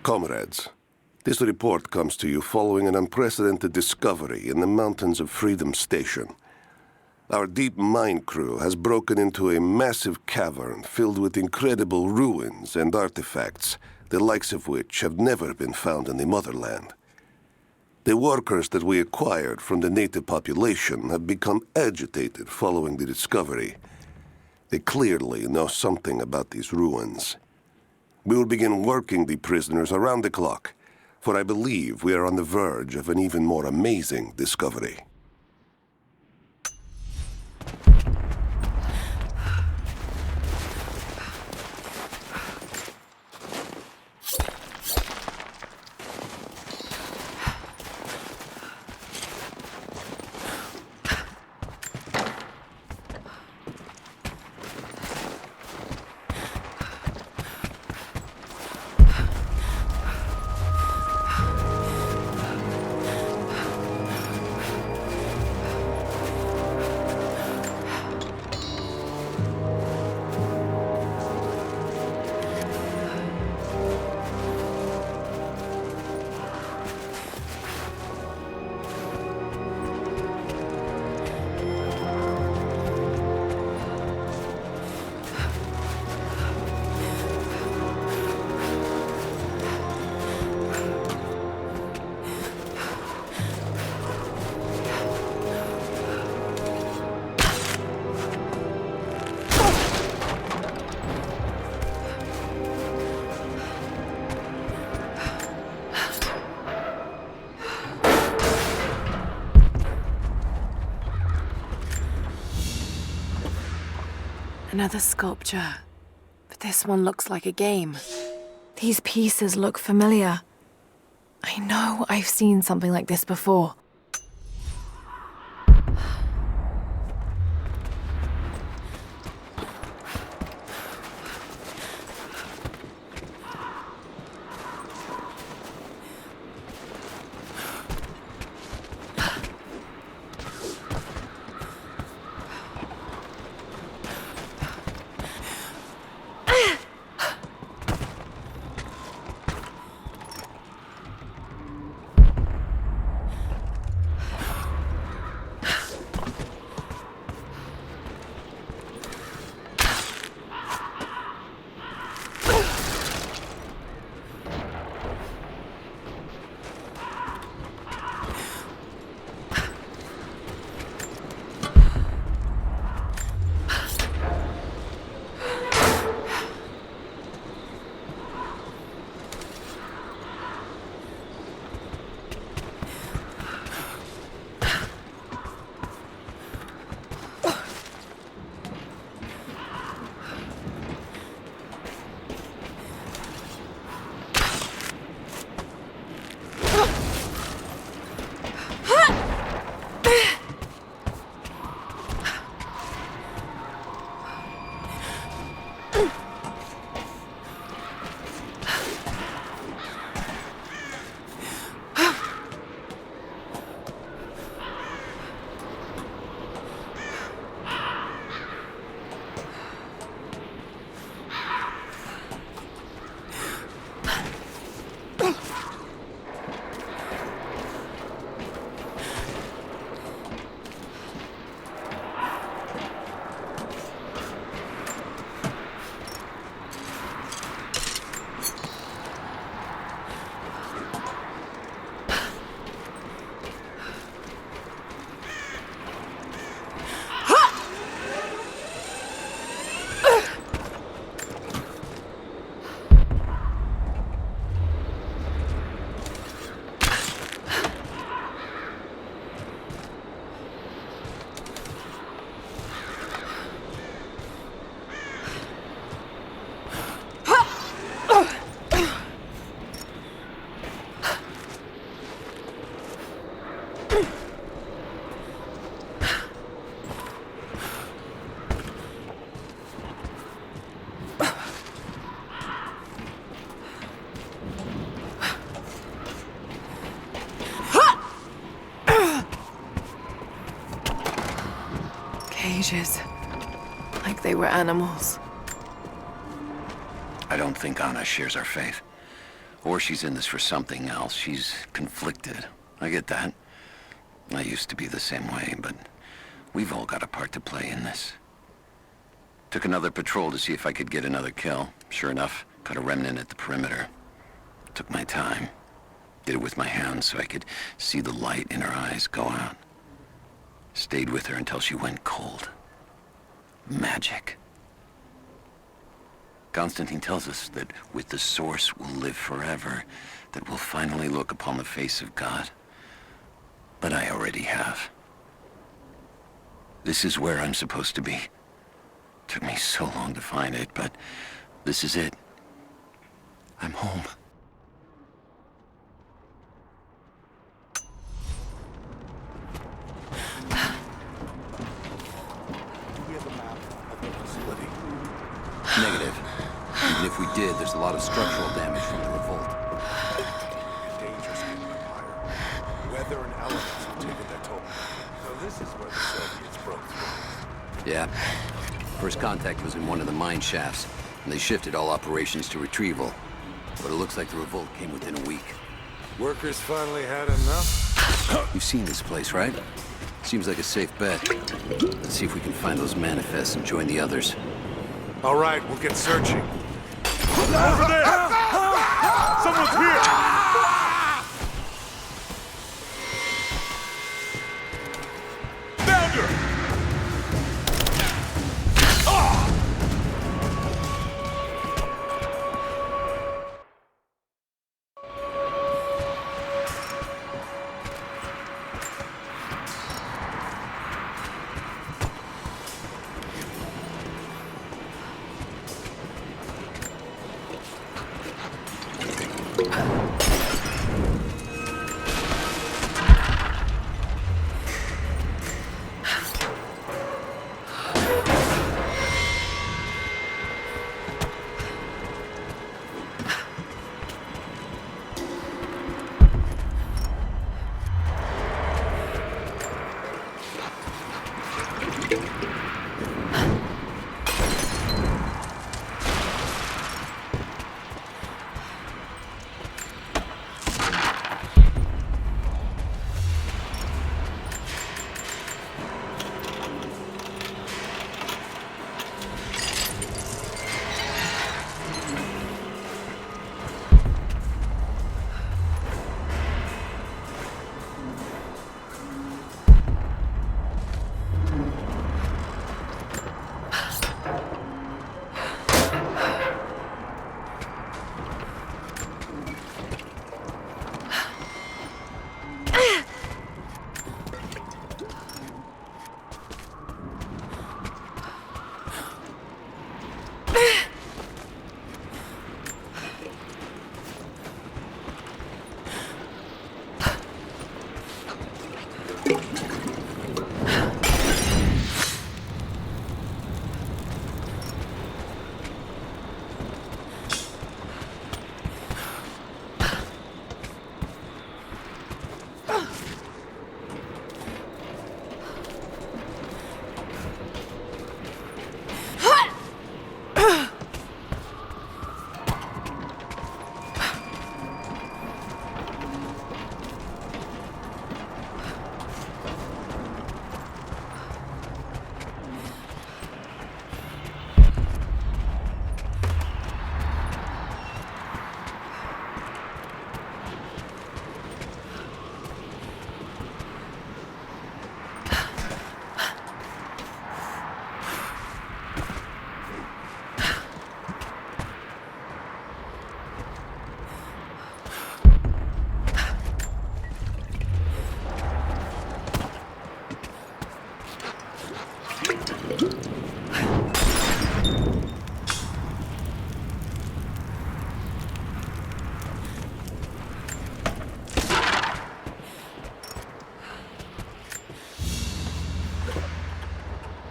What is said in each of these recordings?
Comrades, this report comes to you following an unprecedented discovery in the mountains of Freedom Station. Our deep mine crew has broken into a massive cavern filled with incredible ruins and artifacts, the likes of which have never been found in the motherland. The workers that we acquired from the native population have become agitated following the discovery. They clearly know something about these ruins. We will begin working the prisoners around the clock, for I believe we are on the verge of an even more amazing discovery. Another sculpture, but this one looks like a game. These pieces look familiar. I know I've seen something like this before. Cages. Like they were animals. I don't think Anna shares our faith. Or she's in this for something else. She's conflicted. I get that. I used to be the same way, but we've all got a part to play in this. Took another patrol to see if I could get another kill. Sure enough, caught a remnant at the perimeter. Took my time. Did it with my hands so I could see the light in her eyes go out. Stayed with her until she went cold. Magic. Constantine tells us that with the Source we'll live forever, that we'll finally look upon the face of God. But I already have. This is where I'm supposed to be. Took me so long to find it, but this is it. I'm home. We have a map of the facility. Negative. Even if we did, there's a lot of structural damage from the revolt. A dangerous empire. Weather and elements have taken their toll. So this is where the Soviets broke through. Yeah. First contact was in one of the mine shafts, and they shifted all operations to retrieval. But it looks like the revolt came within a week. Workers finally had enough? You've seen this place, right? Seems like a safe bet. Let's see if we can find those manifests and join the others. All right, we'll get searching. Over there! Someone's here! Found her!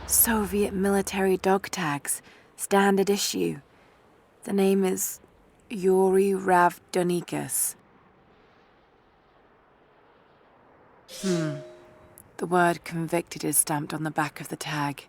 Soviet military dog tags, standard issue. The name is Yuri Ravdonikas. The word convicted is stamped on the back of the tag.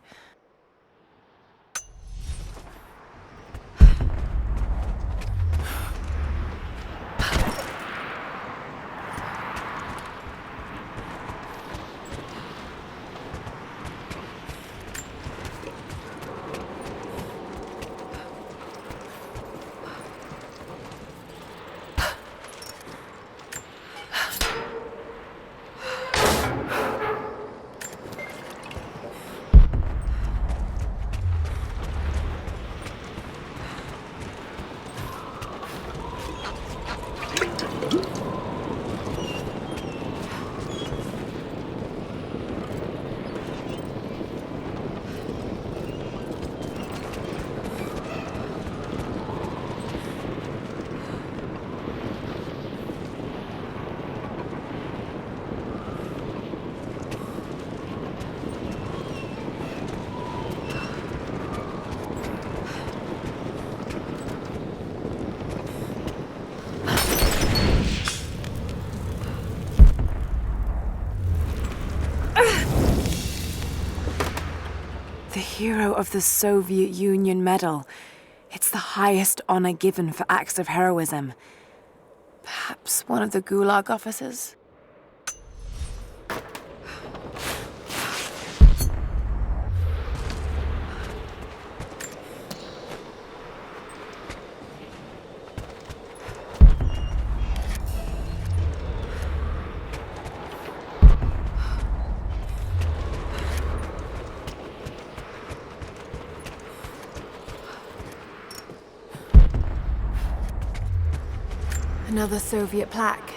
Hero of the Soviet Union Medal. It's the highest honor given for acts of heroism. Perhaps one of the Gulag officers? Another Soviet plaque.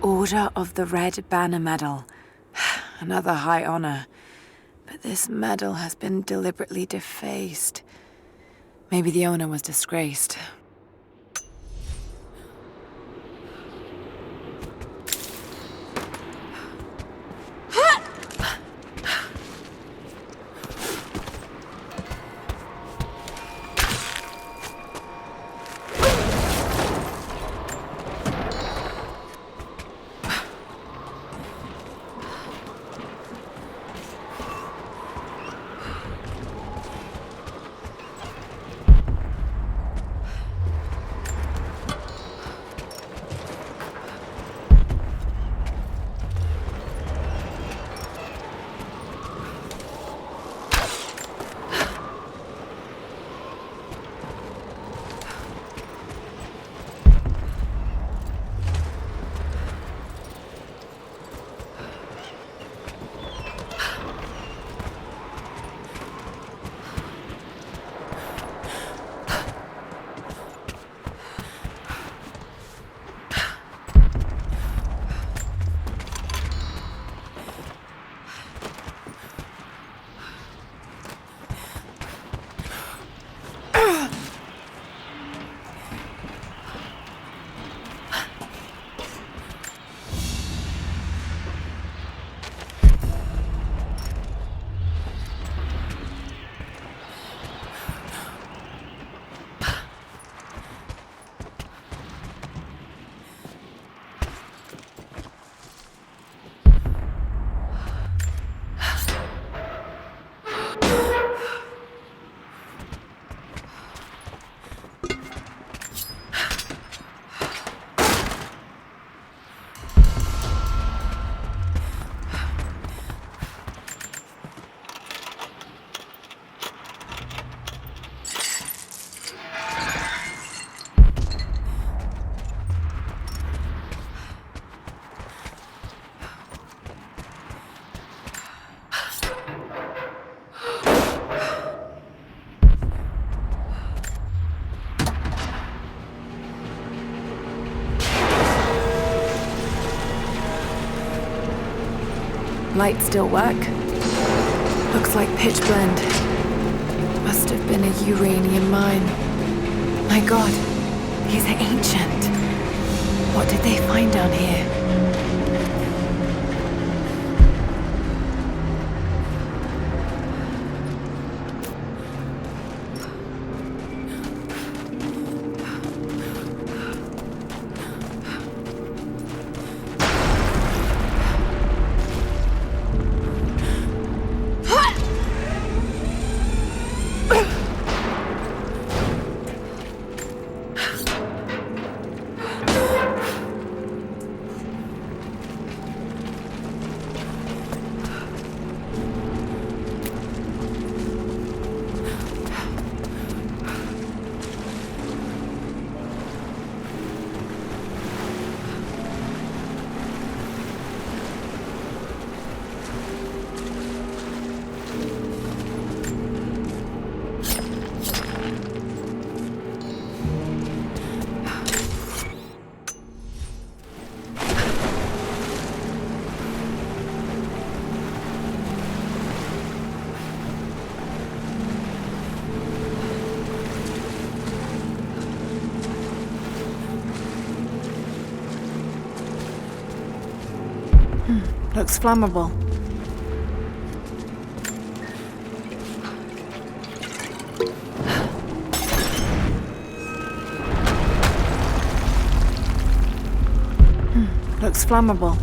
Order of the Red Banner Medal. Another high honor. But this medal has been deliberately defaced. Maybe the owner was disgraced. Lights still work. Looks like pitch blende. Must have been a uranium mine. My god, these are ancient. What did they find down here? Looks flammable. Looks flammable.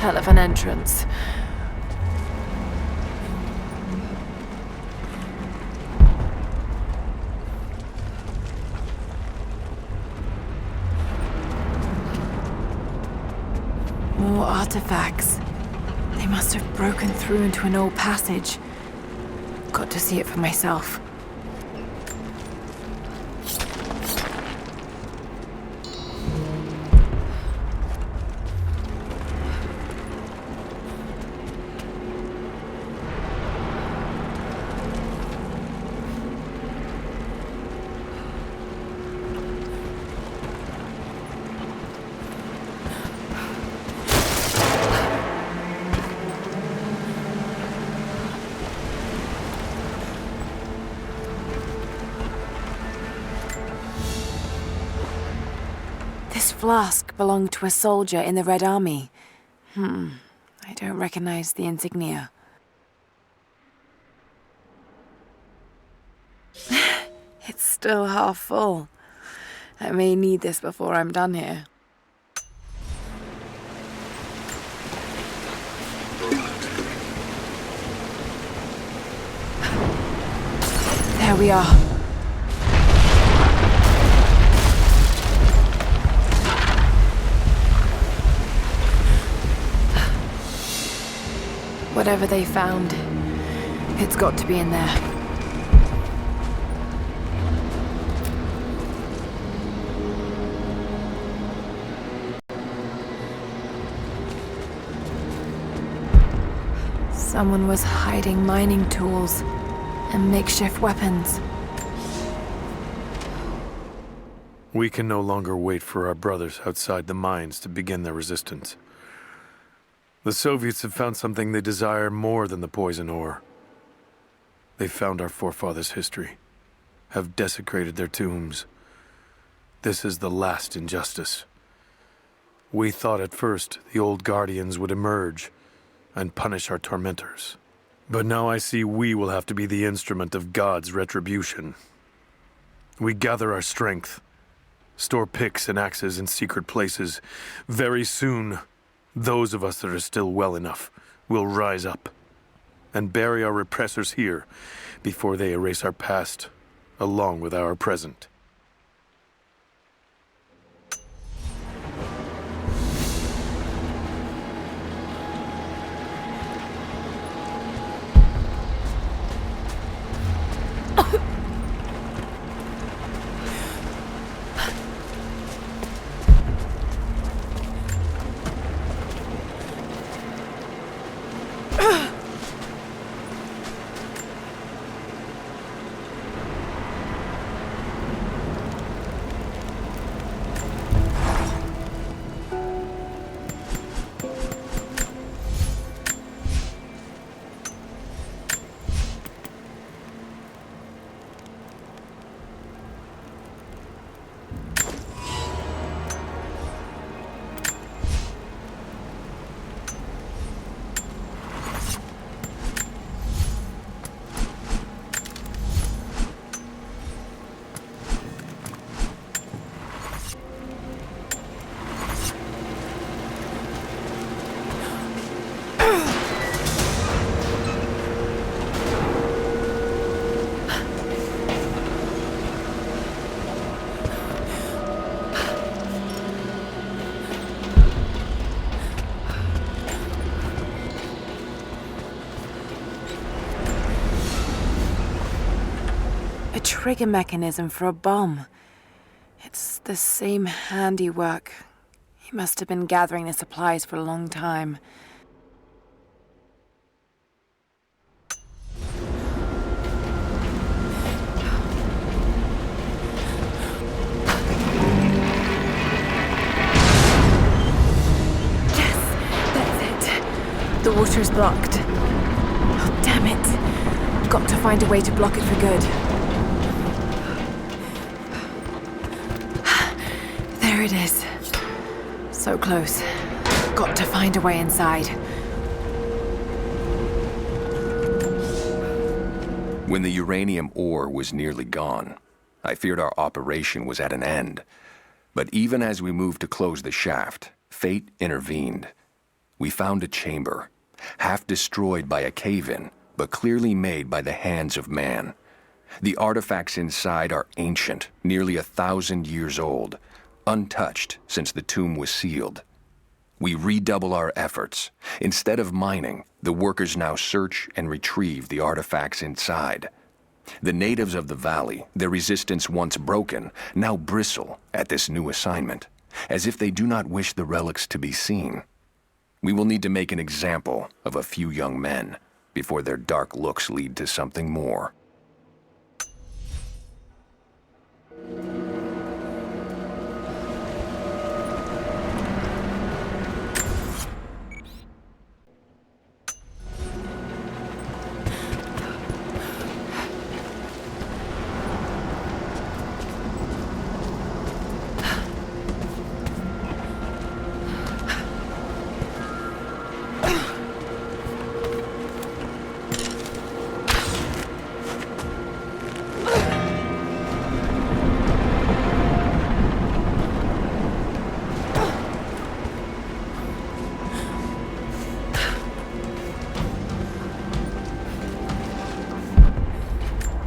Hell of an entrance. More artifacts. They must have broken through into an old passage. Got to see it for myself. This flask belonged to a soldier in the Red Army. I don't recognize the insignia. It's still half full. I may need this before I'm done here. There we are. Whatever they found, it's got to be in there. Someone was hiding mining tools and makeshift weapons. We can no longer wait for our brothers outside the mines to begin their resistance. The Soviets have found something they desire more than the poison ore. They've found our forefathers' history, have desecrated their tombs. This is the last injustice. We thought at first the old guardians would emerge and punish our tormentors. But now I see we will have to be the instrument of God's retribution. We gather our strength, store picks and axes in secret places. Very soon, those of us that are still well enough will rise up and bury our repressors here before they erase our past along with our present. A trigger mechanism for a bomb. It's the same handiwork. He must have been gathering the supplies for a long time. Yes, that's it. The water's blocked. Oh, damn it. Got to find a way to block it for good. There it is. So close. Got to find a way inside. When the uranium ore was nearly gone, I feared our operation was at an end. But even as we moved to close the shaft, fate intervened. We found a chamber, half destroyed by a cave-in, but clearly made by the hands of man. The artifacts inside are ancient, nearly 1,000 years old, untouched since the tomb was sealed. We redouble our efforts. Instead of mining, the workers now search and retrieve the artifacts inside. The natives of the valley, their resistance once broken, now bristle at this new assignment, as if they do not wish the relics to be seen. We will need to make an example of a few young men before their dark looks lead to something more.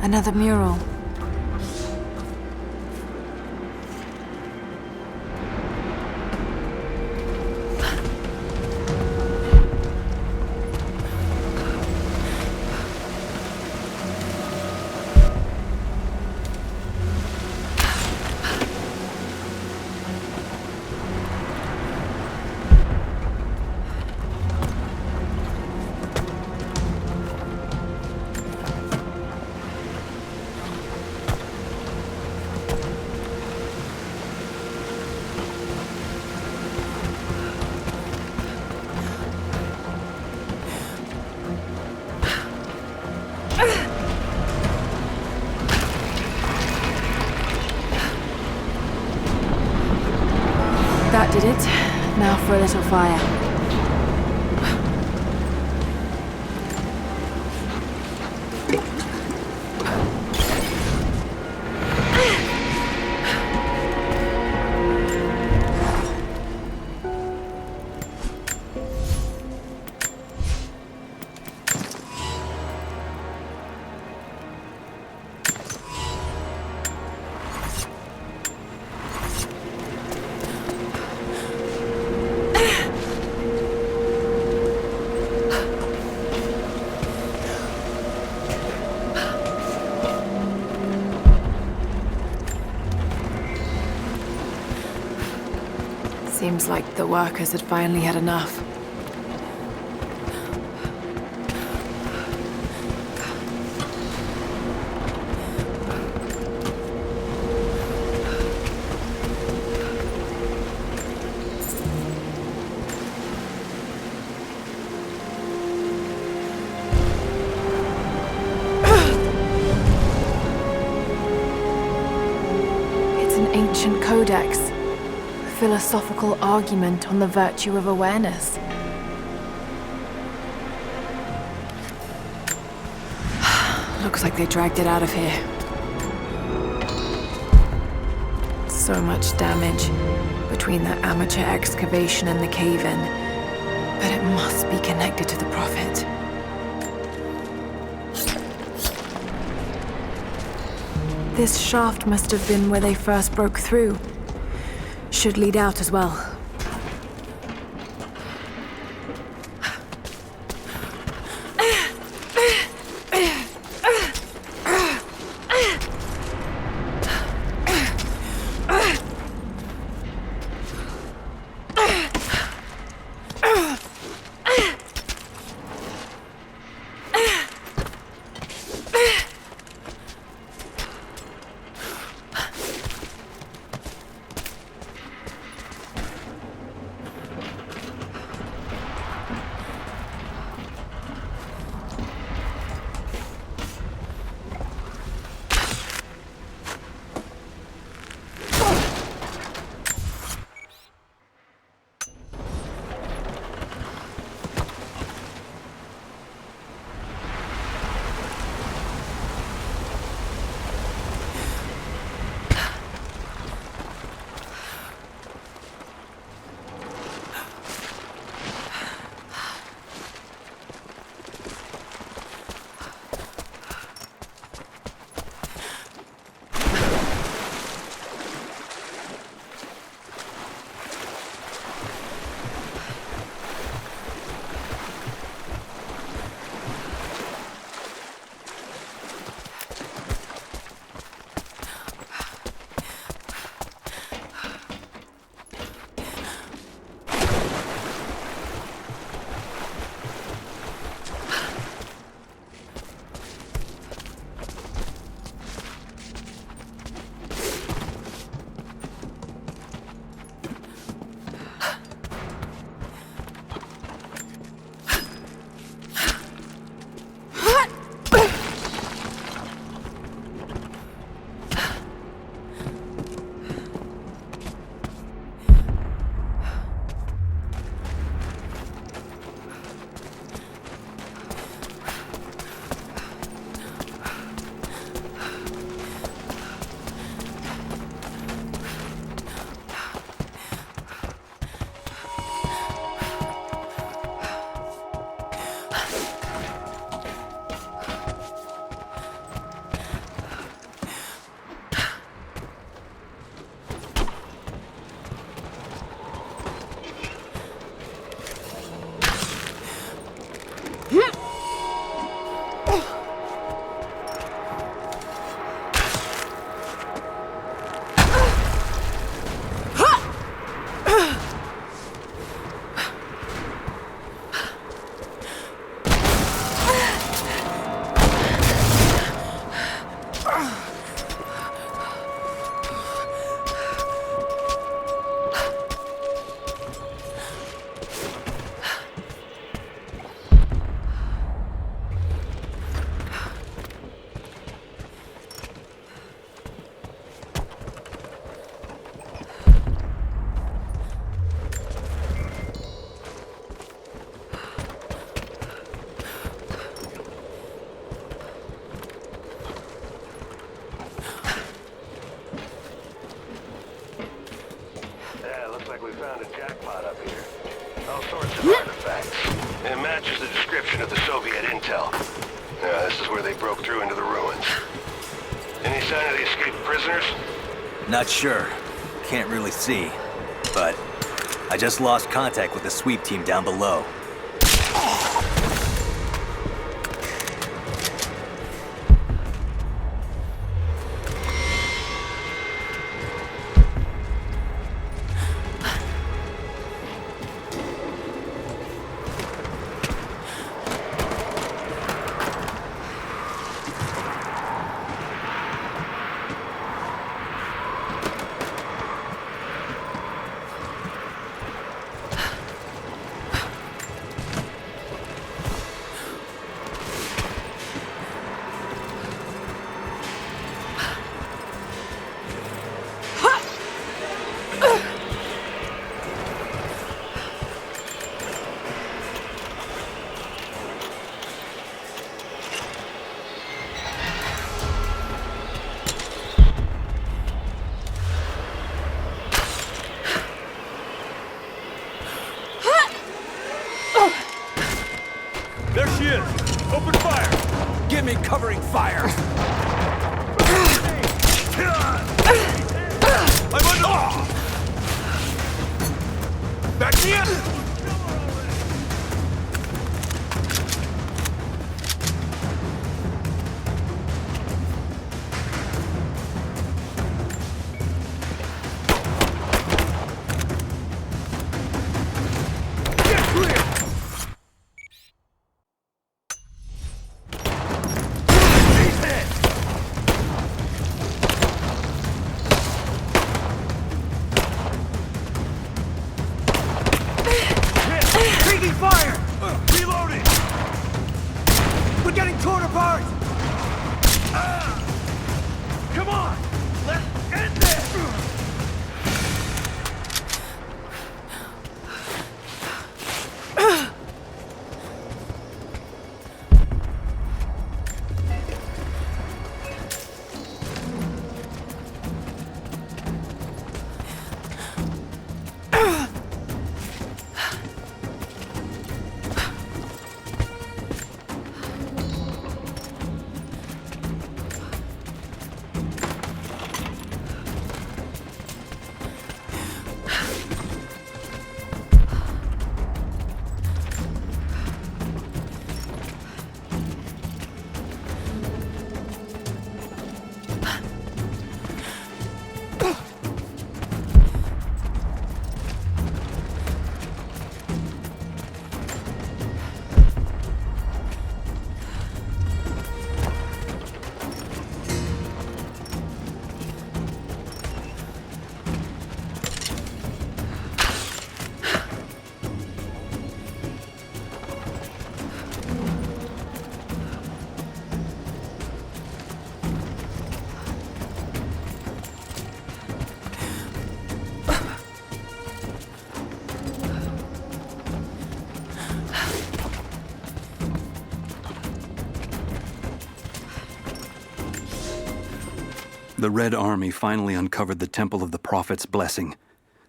Another mural. That did it. Now for a little fire. Seems like the workers had finally had enough. It's an ancient codex. Philosophical argument on the virtue of awareness. Looks like they dragged it out of here. So much damage between the amateur excavation and the cave-in, but it must be connected to the Prophet. This shaft must have been where they first broke through. Should lead out as well. found a jackpot up here. All sorts of artifacts. It matches the description of the Soviet intel. This is where they broke through into the ruins. Any sign of the escaped prisoners? Not sure. Can't really see. But I just lost contact with the sweep team down below. There she is! Open fire! Give me covering fire! I'm under... Back me up! Get clear! Taking fire! Reloading! We're getting torn apart! Come on! Let's end this! The Red Army finally uncovered the Temple of the Prophet's Blessing.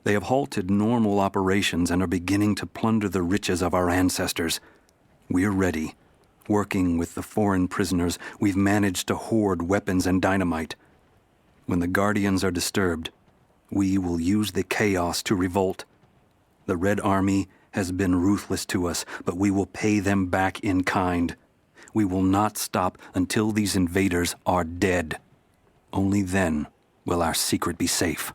They have halted normal operations and are beginning to plunder the riches of our ancestors. We're ready. Working with the foreign prisoners, we've managed to hoard weapons and dynamite. When the Guardians are disturbed, we will use the chaos to revolt. The Red Army has been ruthless to us, but we will pay them back in kind. We will not stop until these invaders are dead. Only then will our secret be safe.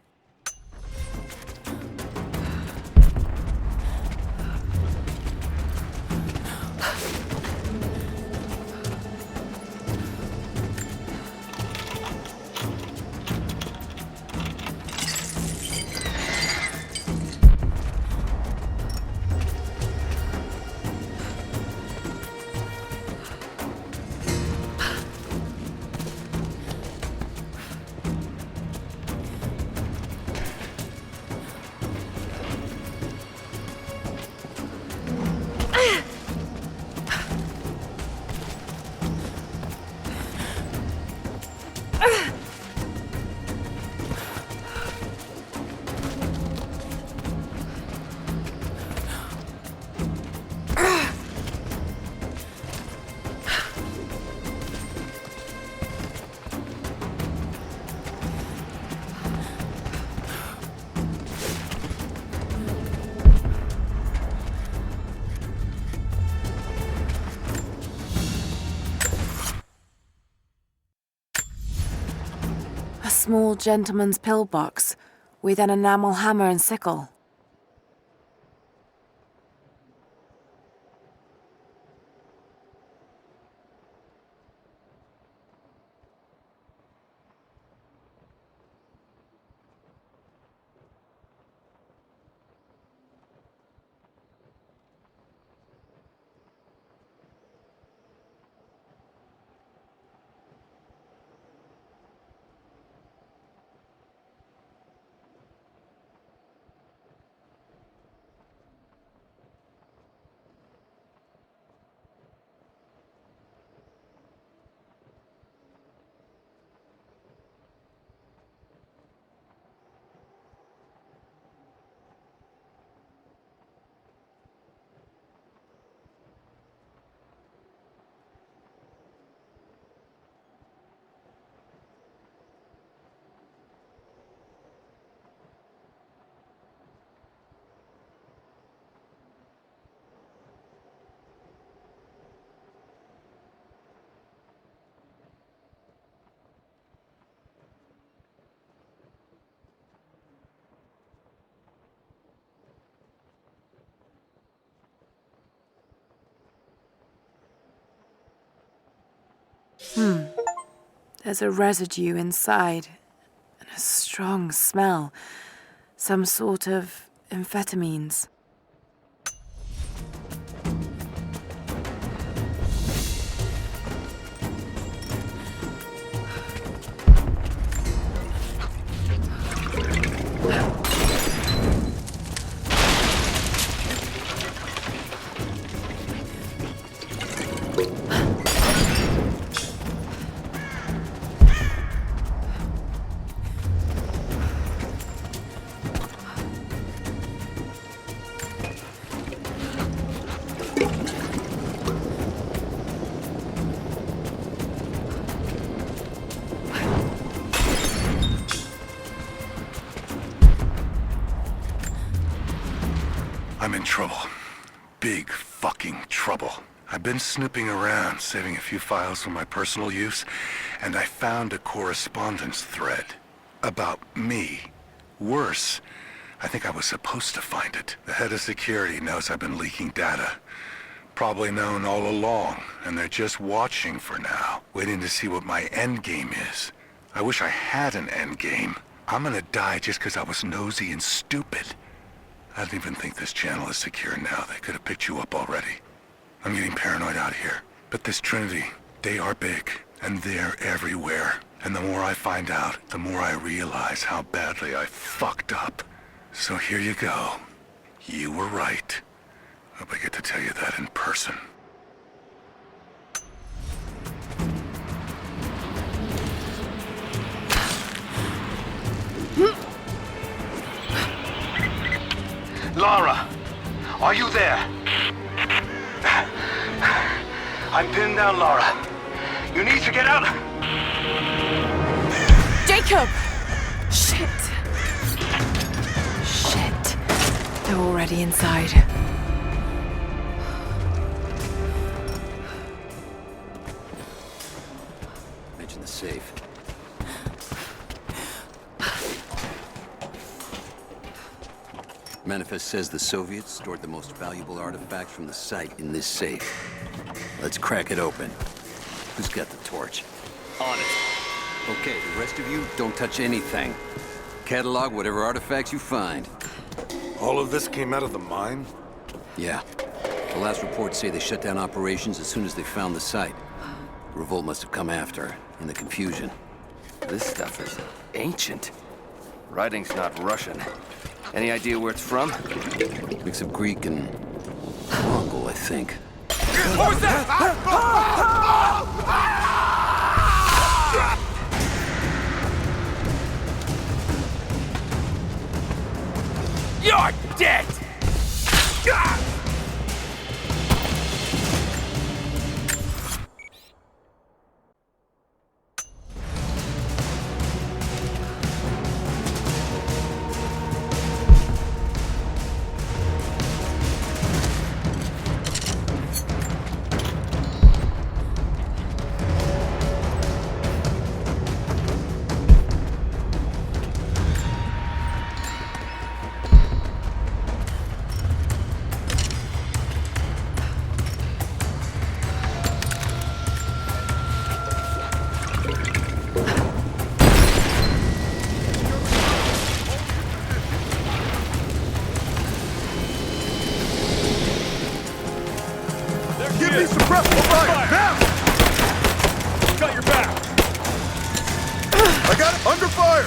A small gentleman's pillbox with an enamel hammer and sickle. There's a residue inside, and a strong smell. Some sort of amphetamines. I'm in trouble. Big fucking trouble. I've been snooping around, saving a few files for my personal use, and I found a correspondence thread about me. Worse, I think I was supposed to find it. The head of security knows I've been leaking data. Probably known all along, and they're just watching for now, waiting to see what my end game is. I wish I had an end game. I'm gonna die just because I was nosy and stupid. I don't even think this channel is secure now. They could have picked you up already. I'm getting paranoid out here. But this Trinity, they are big, and they're everywhere. And the more I find out, the more I realize how badly I fucked up. So here you go. You were right. Hope I get to tell you that in person. Lara, are you there? I'm pinned down, Lara. You need to get out. Jacob! Shit. Shit. They're already inside. Mention the safe. Manifest says the Soviets stored the most valuable artifacts from the site in this safe. Let's crack it open. Who's got the torch? On it. Okay, the rest of you, don't touch anything. Catalog whatever artifacts you find. All of this came out of the mine? Yeah. The last reports say they shut down operations as soon as they found the site. The revolt must have come after, in the confusion. This stuff is ancient. Writing's not Russian. Any idea where it's from? Mix of Greek and Mongol, I think. Who's that? You're dead! I got it! Under fire!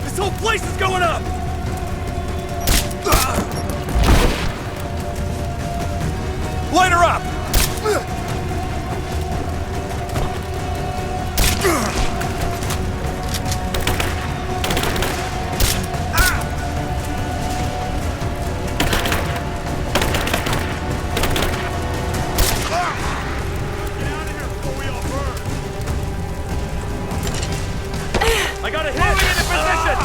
This whole place is going up! Light her up! I got a hit! Moving into position!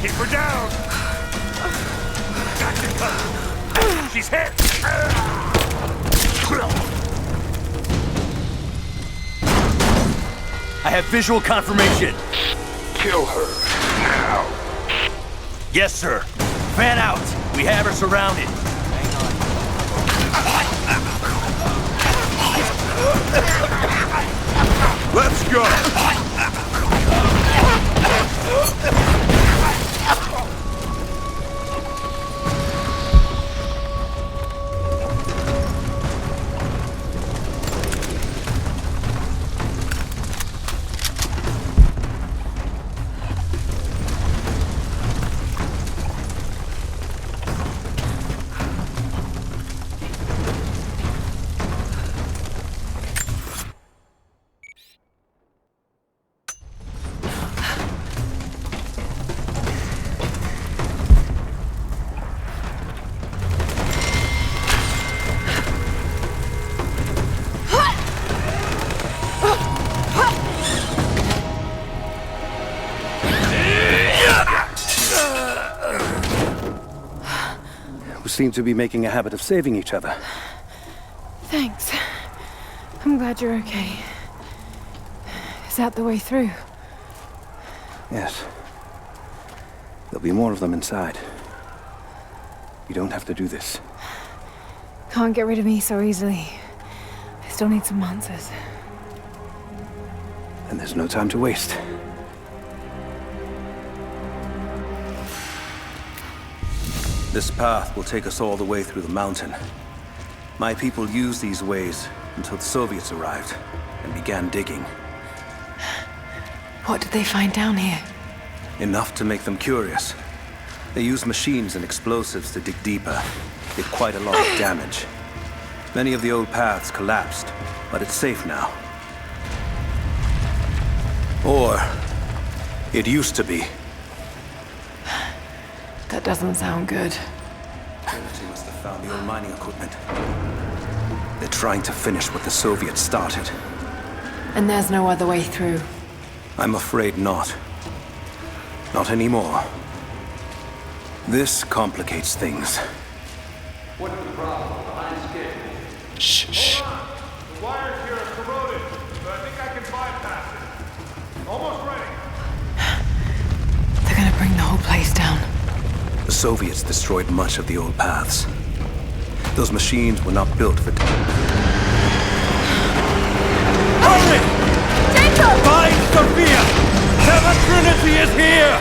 Keep her down! Got you covered! She's hit! I have visual confirmation. Kill her, now. Yes, sir. Fan out. We have her surrounded. Let's go! We seem to be making a habit of saving each other. Thanks. I'm glad you're okay. Is that the way through? Yes. There'll be more of them inside. You don't have to do this. Can't get rid of me so easily. I still need some answers. And there's no time to waste. This path will take us all the way through the mountain. My people used these ways until the Soviets arrived and began digging. What did they find down here? Enough to make them curious. They used machines and explosives to dig deeper. Did quite a lot of damage. Many of the old paths collapsed, but it's safe now. Or it used to be. That doesn't sound good. They must have found the old mining equipment. They're trying to finish what the Soviets started. And there's no other way through. I'm afraid not. Not anymore. This complicates things. What's the problem? Behind schedule. Shh. The wires here are corroded, but I think I can bypass it. Almost ready. They're gonna bring the whole place down. The Soviets destroyed much of the old paths. Those machines were not built for... Hurry! Jacob! Find Sophia! Seven Trinity is here!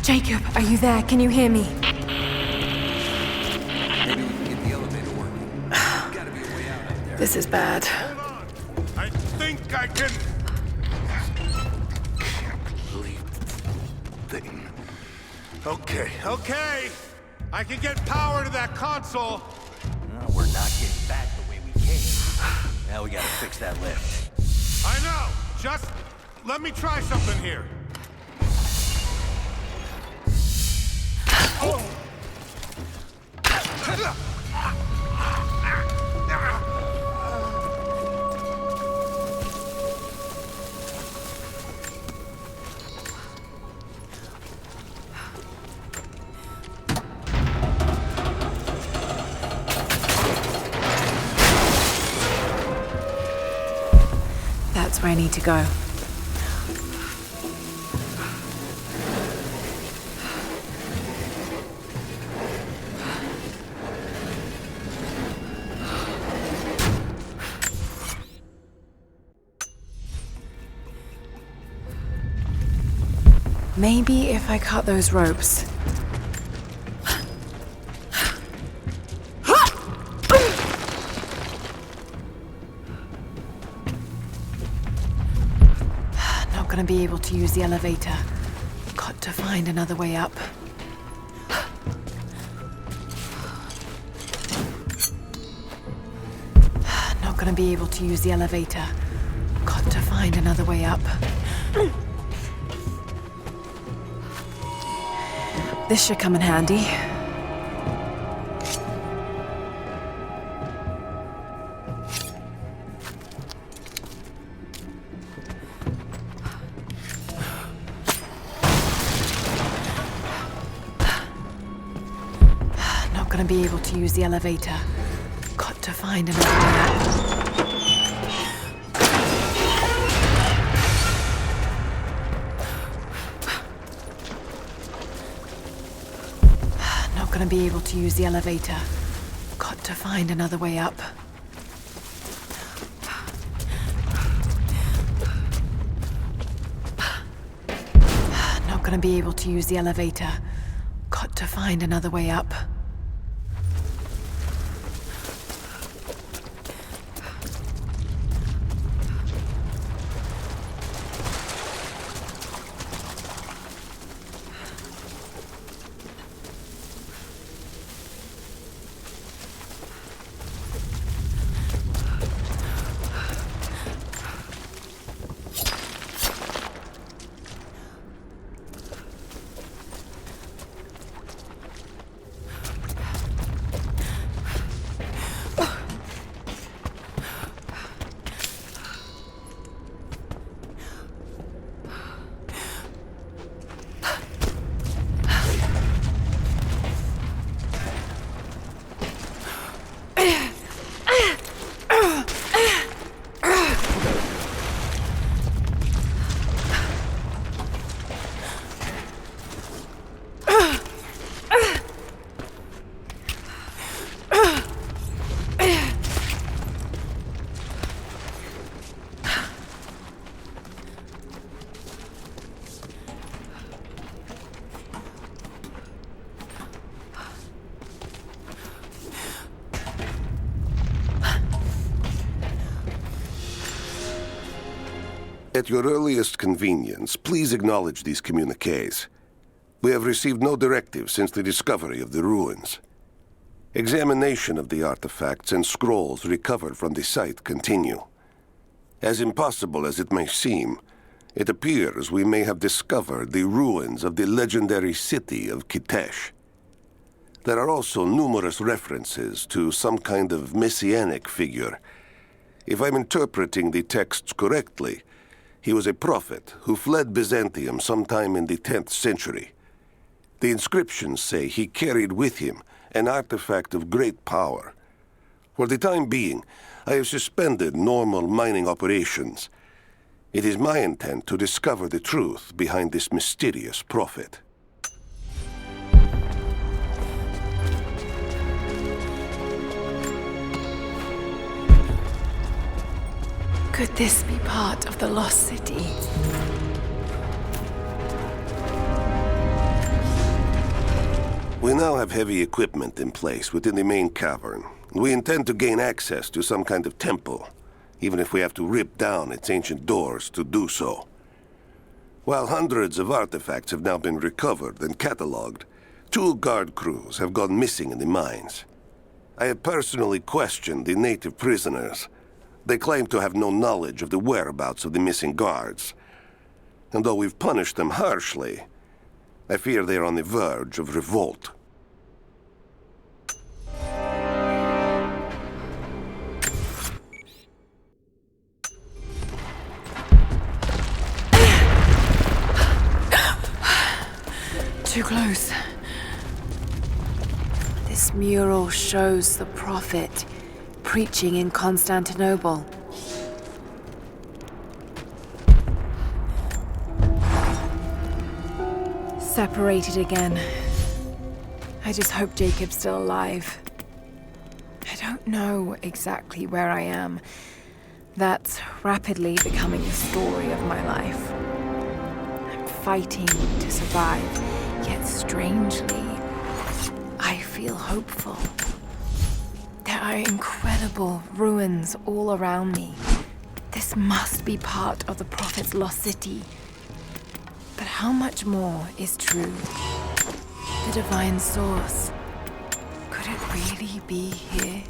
Jacob, are you there? Can you hear me? Maybe we can get the elevator working. Gotta be a way out up there. This is bad. Hold on. I think I can... Can't believe the thing. Okay. I can get power to that console. No, we're not getting back the way we came. Now we gotta fix that lift. I know. Just let me try something here. That's where I need to go. Maybe if I cut those ropes. Not gonna be able to use the elevator. Got to find another way up. Not gonna be able to use the elevator. Got to find another way up. This should come in handy. Not gonna be able to use the elevator. Got to find another way up. Gonna be able to use the elevator. Got to find another way up. Not gonna be able to use the elevator. Got to find another way up. At your earliest convenience, please acknowledge these communiques. We have received no directive since the discovery of the ruins. Examination of the artifacts and scrolls recovered from the site continue. As impossible as it may seem, It appears we may have discovered the ruins of the legendary city of Kitesh. There are also numerous references to some kind of messianic figure. If I'm interpreting the texts correctly, he was a prophet who fled Byzantium sometime in the 10th century. The inscriptions say he carried with him an artifact of great power. For the time being, I have suspended normal mining operations. It is my intent to discover the truth behind this mysterious prophet. Could this be part of the lost city? We now have heavy equipment in place within the main cavern. We intend to gain access to some kind of temple, even if we have to rip down its ancient doors to do so. While hundreds of artifacts have now been recovered and cataloged, 2 guard crews have gone missing in the mines. I have personally questioned the native prisoners. They claim to have no knowledge of the whereabouts of the missing guards. And though we've punished them harshly, I fear they are on the verge of revolt. Too close. This mural shows the prophet preaching in Constantinople. Separated again. I just hope Jacob's still alive. I don't know exactly where I am. That's rapidly becoming the story of my life. I'm fighting to survive, yet strangely, I feel hopeful. There are incredible ruins all around me. This must be part of the Prophet's lost city. But how much more is true? The divine source. Could it really be here?